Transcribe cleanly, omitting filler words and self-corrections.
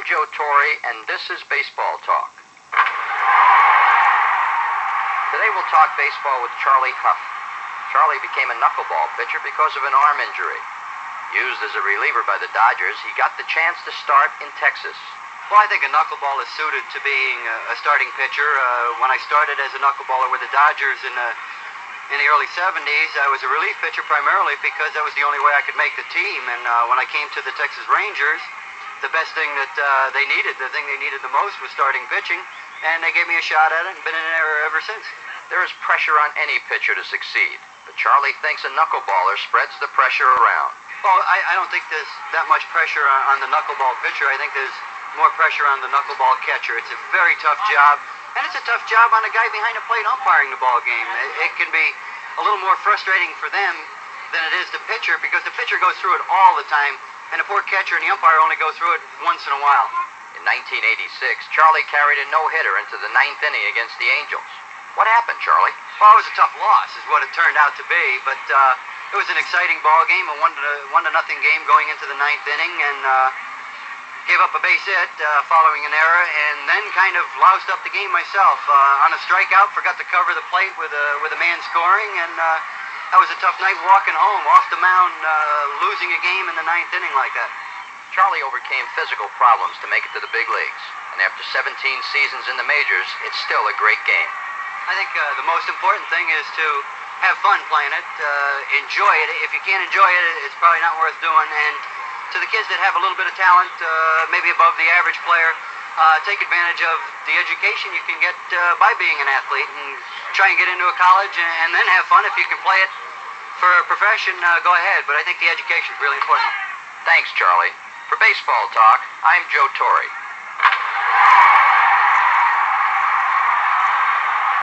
I'm Joe Torre, and this is Baseball Talk. Today we'll talk baseball with Charlie Hough. Charlie became a knuckleball pitcher because of an arm injury. Used as a reliever by the Dodgers, he got the chance to start in Texas. Well, I think a knuckleball is suited to being a starting pitcher. When I started as a knuckleballer with the Dodgers in the early 70s, I was a relief pitcher primarily because that was the only way I could make the team. And when I came to the Texas Rangers, the best thing that they needed, the thing they needed the most was starting pitching, and they gave me a shot at it and been in there ever since. There is pressure on any pitcher to succeed, but Charlie thinks a knuckleballer spreads the pressure around. Well, I don't think there's that much pressure on the knuckleball pitcher. I think there's more pressure on the knuckleball catcher. It's a very tough job, and it's a tough job on the guy behind the plate umpiring the ball game. It can be a little more frustrating for them than it is the pitcher, because the pitcher goes through it all the time, and the poor catcher and the umpire only go through it once in a while. In 1986, Charlie carried a no-hitter into the ninth inning against the Angels. What happened, Charlie? Well, it was a tough loss, is what it turned out to be, but it was an exciting ball game, a 1-0 game going into the ninth inning, and gave up a base hit following an error, and then kind of loused up the game myself. On a strikeout, forgot to cover the plate with a man scoring, and that was a tough night walking home, off the mound, losing a game in the ninth inning like that. Charlie overcame physical problems to make it to the big leagues, and after 17 seasons in the majors, it's still a great game. I think the most important thing is to have fun playing it, enjoy it. If you can't enjoy it, it's probably not worth doing. And to the kids that have a little bit of talent, maybe above the average player, take advantage of the education you can get by being an athlete, and try and get into a college and then have fun. If you can play it for a profession, go ahead. But I think the education is really important. Thanks, Charlie. For Baseball Talk, I'm Joe Torre.